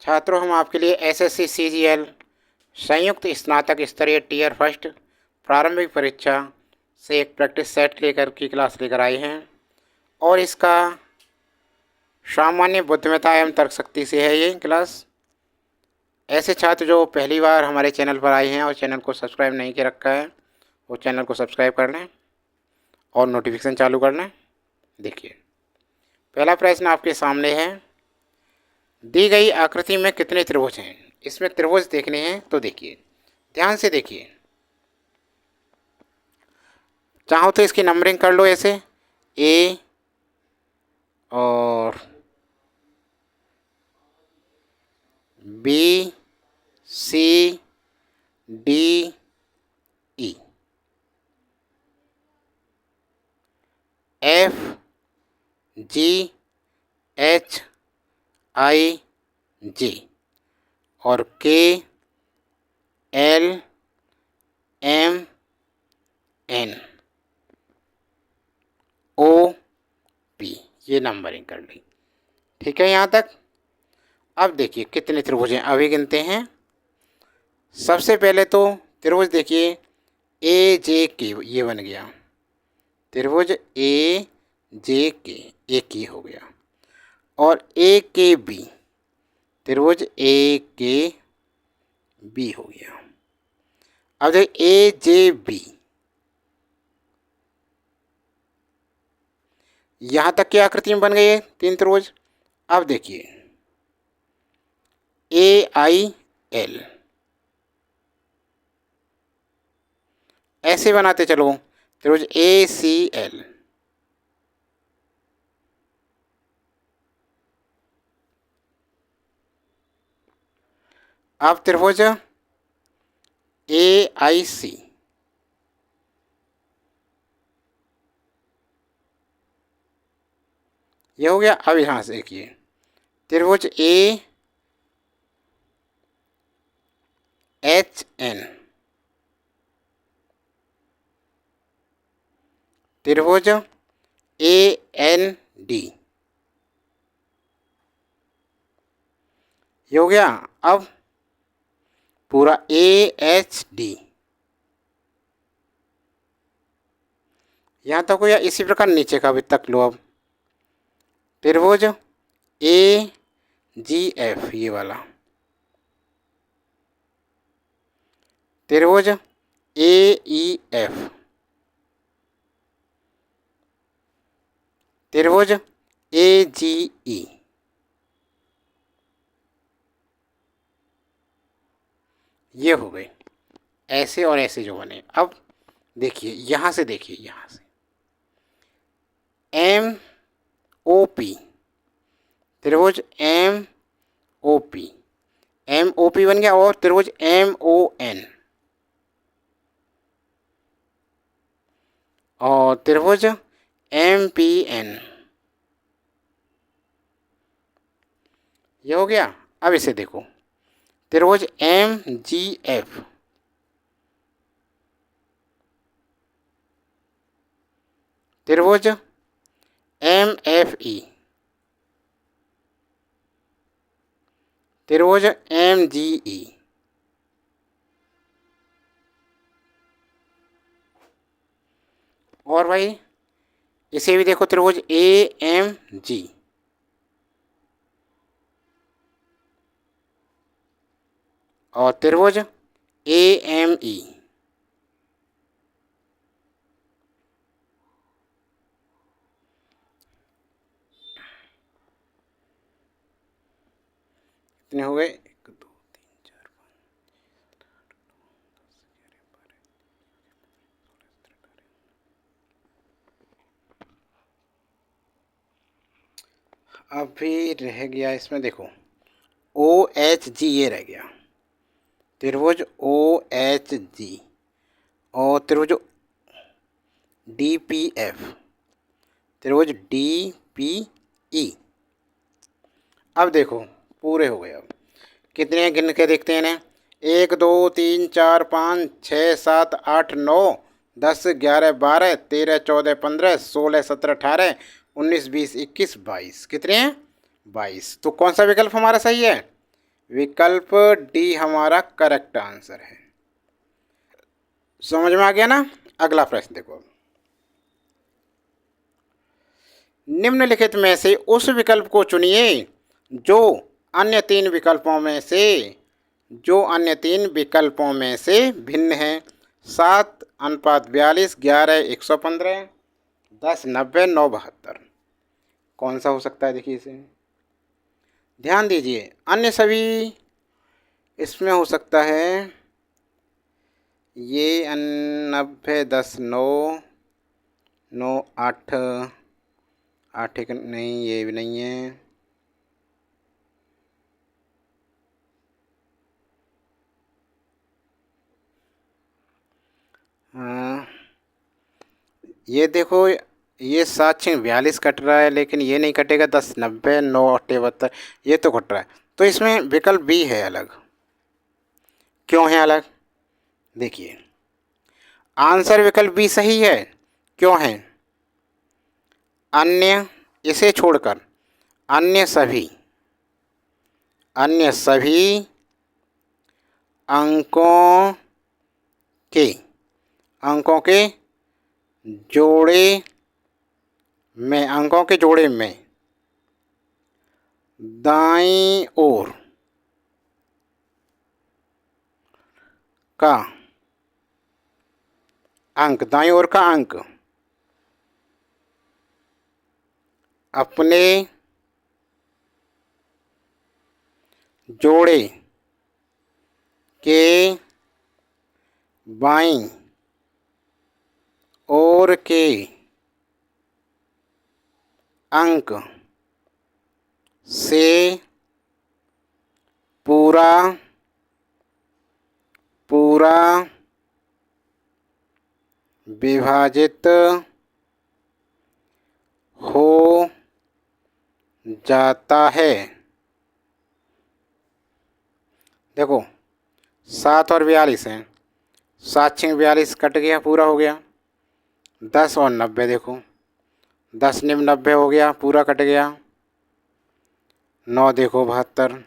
छात्रों, हम आपके लिए एसएससी सीजीएल संयुक्त स्नातक स्तरीय टियर फर्स्ट प्रारंभिक परीक्षा से एक प्रैक्टिस सेट लेकर की क्लास लेकर आए हैं और इसका सामान्य बुद्धिमत्ता एवं तर्क शक्ति से है ये क्लास। ऐसे छात्र जो पहली बार हमारे चैनल पर आए हैं और चैनल को सब्सक्राइब नहीं किया रखा है वो चैनल को सब्सक्राइब कर लें और नोटिफिकेशन चालू कर लें। देखिए, पहला प्रश्न आपके सामने है, दी गई आकृति में कितने त्रिभुज हैं। इसमें त्रिभुज देखने हैं तो देखिए, ध्यान से देखिए। चाहो तो इसकी नंबरिंग कर लो ऐसे, ए और B C D E, F G H I J और K L M N O P, ये नंबरिंग कर ली। ठीक है यहाँ तक। अब देखिए कितने त्रिभुज हैं, अभी गिनते हैं। सबसे पहले तो त्रिभुज देखिए, ए जे के, ये बन गया त्रिभुज ए जे के, एक ये हो गया। और ए के बी, त्रिभुज ए के बी हो गया। अब देखिए ए जे बी, यहाँ तक की आकृति में बन गई है तीन त्रिभुज। अब देखिए ए आई एल, ऐसे बनाते चलो त्रिभुज ए सी एल, अब त्रिभुज ए आई सी, ये हो गया। अब यहाँ से देखिए त्रिभुज ए एच एन, त्रिभुज ए एन डी, ये हो गया। अब पूरा ए एच डी, यहाँ तक हो गया। इसी प्रकार नीचे का भी तक लो। अब त्रिभुज ए जी एफ, ये वाला, त्रिभुज ए ई एफ, त्रिभुज ए जी ई, ये हो गए। ऐसे और ऐसे जो बने। अब देखिए यहाँ से, देखिए यहाँ से एम ओ पी, त्रिभुज M O P, M O P बन गया। और त्रिभुज एम ओ एन, और त्रिभुज एम पी एन, ये हो गया। अब इसे देखो, त्रिभुज एम जी एफ, त्रिभुज एम एफ ई, त्रिभुज एम जी ई, और भाई इसे भी देखो, त्रिभुज ए एम जी, और त्रिभुज ए एम ई, कितने हो गए, 1 2 3 4 5 अब भी रह गया इसमें, देखो ओ एच जी, ये रह गया त्रिभुज ओ एच जी, और त्रिभुज डी पी एफ, त्रिभुज डी पी ई। अब देखो पूरे हो गए। अब कितने गिन के देखते हैं ना, 1 2 3 4 5 6 7 8 9 10 11 12 13 14 15 16 17 18 19 20 21 22, कितने हैं 22। तो कौन सा विकल्प हमारा सही है, विकल्प डी हमारा करेक्ट आंसर है। समझ में आ गया ना। अगला प्रश्न देखो, निम्नलिखित में से उस विकल्प को चुनिए जो अन्य तीन विकल्पों में से भिन्न है। 7:42, 11, 115, 10, 90, 9, 72। कौन सा हो सकता है देखिए इसे, ध्यान दीजिए। अन्य सभी इसमें हो सकता है ये 90, 10, 9, 9, 8, 8 एक नहीं, ये भी नहीं है। हाँ, ये देखो, ये 7×42 कट रहा है, लेकिन ये नहीं कटेगा। 10, 90, 9, 72 ये तो कट रहा है। तो इसमें विकल्प बी है अलग। क्यों है अलग, देखिए। आंसर विकल्प बी सही है। क्यों है, अन्य, इसे छोड़कर अन्य सभी अंकों के जोड़े में दाईं ओर का अंक अपने जोड़े के बाईं ओर के अंक से पूरा विभाजित हो जाता है। देखो 7 और 42 हैं, 7×42 कट गया, पूरा हो गया। 10 और 90 देखो, 10 निम्न 90 हो गया, पूरा कट गया। 9 देखो 72,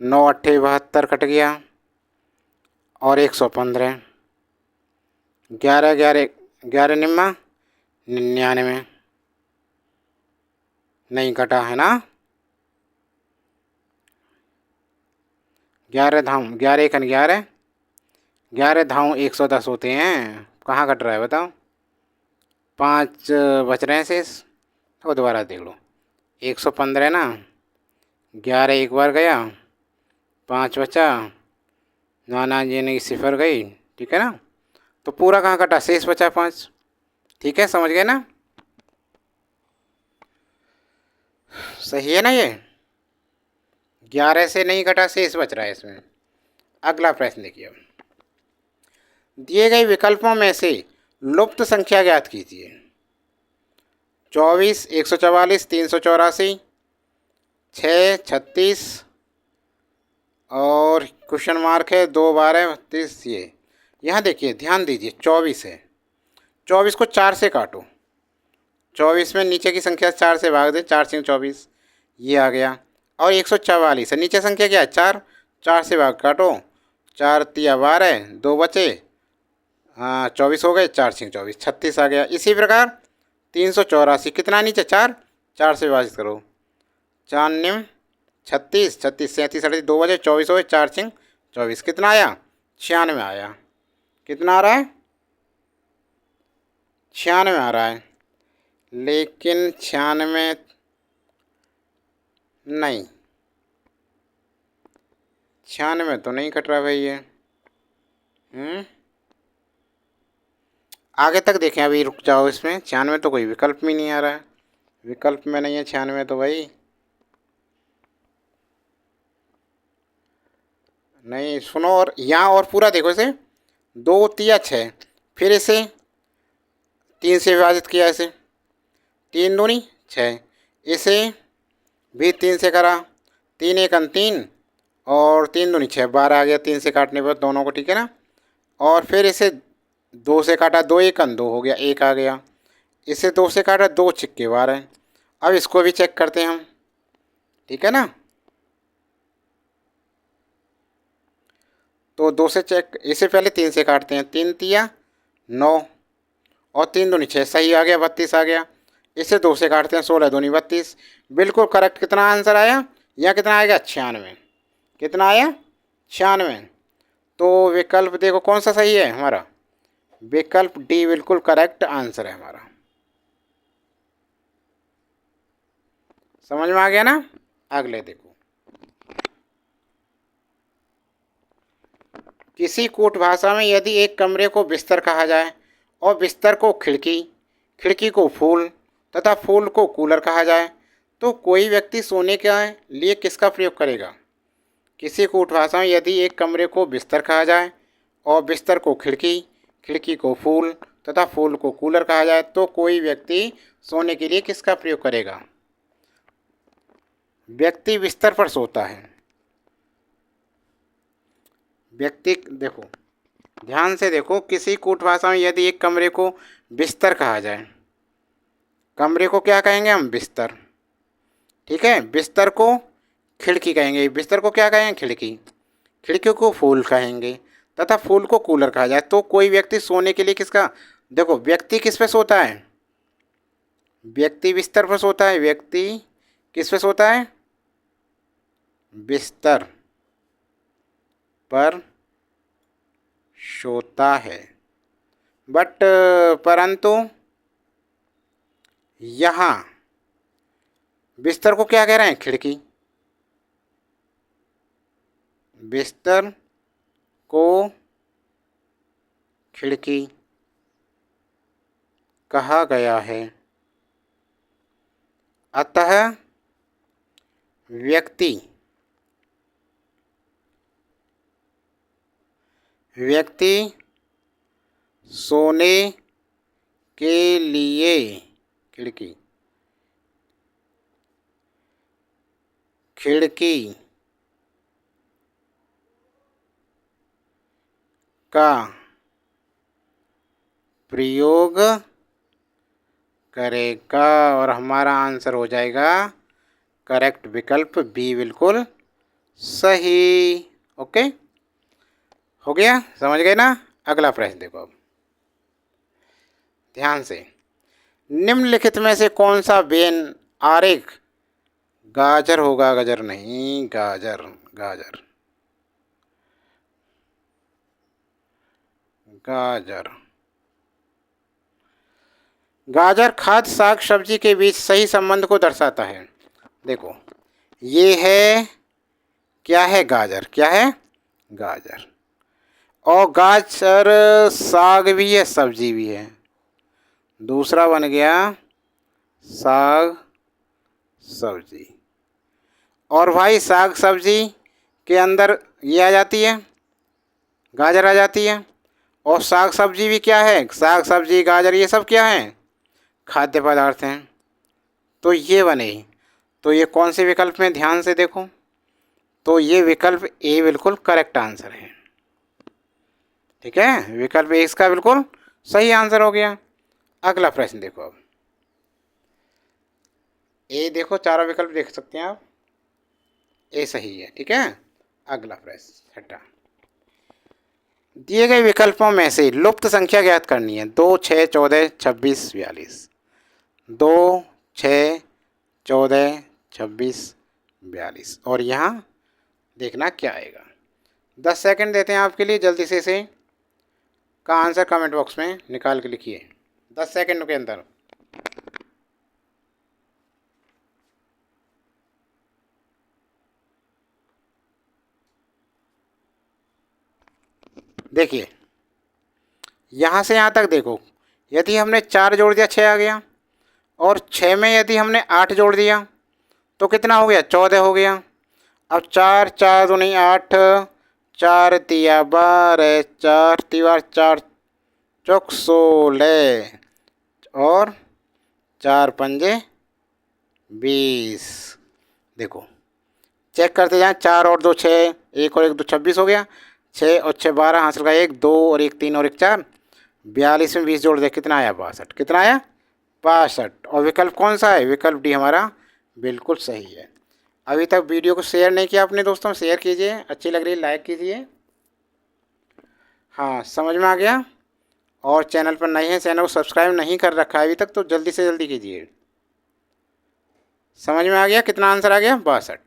9 8 72 कट गया। और 115, 11 11 11 निम्मा 99 नहीं कटा है ना। 11 धाम 11 1 11, 11 धाम 110 होते हैं। कहाँ कट रहा है बताओ, 5 बच रहे हैं शेष। तो दोबारा देख लो, 115 ना, 11 एक बार गया, 5 बचा, नाना जी ने सिफर गई, ठीक है ना। तो पूरा कहाँ कटा, शेष बचा 5। ठीक है, समझ गए ना। सही है ना ये, 11 से नहीं कटा, शेष बच रहा है इसमें। अगला प्रश्न देखिए, दिए गए विकल्पों में से लुप्त संख्या ज्ञात कीजिए। 24, 144, 384, 6, 36 और क्वेश्चन मार्क है 2, 12, 32। ये यहाँ देखिए, ध्यान दीजिए, 24 है। 24 को 4 से काटो, 24 में नीचे की संख्या 4 से भाग दे, 4 से 24 ये आ गया। और 144 है, नीचे संख्या क्या है 4, 4 से भाग काटो, 4 तिया 12, 2 बचे, हाँ 24 हो गए, 4 से 24 36 आ गया। इसी प्रकार 384 कितना नीचे 4, 4 से विभाजित करो, 4 निम 36, 36 37 38 2 बजे 24 हो गए, 4 सिंह 24 कितना आया, 96 आया। कितना आ रहा है, 96 आ रहा है। लेकिन 96 नहीं, 96 तो नहीं कट रहा भाई ये। आगे तक देखें, अभी रुक जाओ। इसमें 96 तो कोई विकल्प में नहीं आ रहा है, विकल्प में नहीं है 96 तो भाई। नहीं सुनो, और यहाँ और पूरा देखो, इसे 2 तिया 6, फिर इसे 3 से विभाजित किया, इसे 3 दूनी 6, इसे भी 3 से करा, 3 1 3 और 3 दूनी 6, 12 आ गया 3 से काटने पर दोनों को, ठीक है ना। और फिर इसे 2 से काटा, 2 1 2 हो गया, 1 आ गया। इसे 2 से काटा, 2 छिक्के 12। अब इसको भी चेक करते हैं हम, ठीक है ना। तो 2 से चेक, इससे पहले 3 से काटते हैं। 3 तिया 9 और 3 दूनी 6, सही आ गया, 32 आ गया। इसे 2 से काटते हैं, 16 दूनी 32, बिल्कुल करेक्ट। कितना आंसर आया? यहाँ कितना आएगा? 96। कितना आया? 96। तो विकल्प देखो कौन सा सही है हमारा, विकल्प डी बिल्कुल करेक्ट आंसर है हमारा। समझ में आ गया ना? अगले देखो, किसी कूट भाषा में यदि एक कमरे को बिस्तर कहा जाए और बिस्तर को खिड़की, खिड़की को फूल तथा फूल को कूलर कहा जाए, तो कोई व्यक्ति सोने के लिए किसका प्रयोग करेगा? किसी कूट भाषा में यदि एक कमरे को बिस्तर कहा जाए और बिस्तर को खिड़की, खिड़की को फूल तथा फूल को कूलर कहा जाए, तो कोई व्यक्ति सोने के लिए किसका प्रयोग करेगा? व्यक्ति बिस्तर पर सोता है। व्यक्ति देखो, ध्यान से देखो, किसी कूट भाषा में यदि एक कमरे को बिस्तर कहा जाए, कमरे को क्या कहेंगे हम? बिस्तर। ठीक है, बिस्तर को खिड़की कहेंगे, बिस्तर को क्या कहेंगे? खिड़की, खिड़की को फूल कहेंगे तथा फूल को कूलर कहा जाए, तो कोई व्यक्ति सोने के लिए किसका? देखो, व्यक्ति किस पे सोता है? व्यक्ति बिस्तर पर सोता है। व्यक्ति किस पे सोता है? बिस्तर पर सोता है। बट परंतु यहाँ बिस्तर को क्या कह रहे हैं? खिड़की। बिस्तर को खिड़की कहा गया है, अतः व्यक्ति सोने के लिए खिड़की का प्रयोग करेगा, और हमारा आंसर हो जाएगा करेक्ट, विकल्प बी बिल्कुल सही। ओके, हो गया, समझ गए ना? अगला प्रश्न देखो अब ध्यान से। निम्नलिखित में से कौन सा वेन आरेख गाजर होगा? गाजर नहीं, गाजर, गाजर, गाजर। गाजर खाद्य साग सब्जी के बीच सही संबंध को दर्शाता है। देखो, ये है, क्या है? गाजर। क्या है? गाजर। और गाजर साग भी है, सब्जी भी है। दूसरा बन गया साग सब्जी। और भाई साग सब्जी के अंदर ये आ जाती है, गाजर आ जाती है। और साग सब्जी भी क्या है? साग सब्जी, गाजर, ये सब क्या है? खाद्य पदार्थ हैं। तो ये बने, तो ये कौन से विकल्प में? ध्यान से देखो, तो ये विकल्प ए बिल्कुल करेक्ट आंसर है। ठीक है, विकल्प ए इसका बिल्कुल सही आंसर हो गया। अगला प्रश्न देखो अब, ए देखो, चारों विकल्प देख सकते हैं आप, ए सही है। ठीक है, अगला प्रश्न छठा, दिए गए विकल्पों में से लुप्त संख्या ज्ञात करनी है। 2, 6, 14, 26, 42। 2, 6, 14, 26, 42। और यहाँ देखना क्या आएगा। 10 सेकंड देते हैं आपके लिए, जल्दी से इसे का आंसर कमेंट बॉक्स में निकाल के लिखिए 10 सेकंड के अंदर। देखिए, यहाँ से यहाँ तक देखो, यदि हमने 4 जोड़ दिया 6 आ गया, और 6 में यदि हमने 8 जोड़ दिया तो कितना हो गया? 14 हो गया। अब 4, 4 दूनी 8, 4 तिया 12, 4 तिवार 4 चौक 16, और 4 पंजे 20। देखो, चेक करते जाएं, 4 और 2 6, 1 और 1 2 26 हो गया। 6 और 6 12, हासिल का 1 2 और 1 3 और 1 4, 42 में 20 जोड़ दे, कितना आया? 62। कितना आया? 62। और विकल्प कौन सा है? विकल्प डी हमारा बिल्कुल सही है। अभी तक वीडियो को शेयर नहीं किया अपने दोस्तों, शेयर कीजिए, अच्छी लग रही है लाइक कीजिए। हाँ, समझ में आ गया। और चैनल पर नए हैं, चैनल को सब्सक्राइब नहीं कर रखा है अभी तक, तो जल्दी से जल्दी कीजिए। समझ में आ गया कितना आंसर आ गया? 62।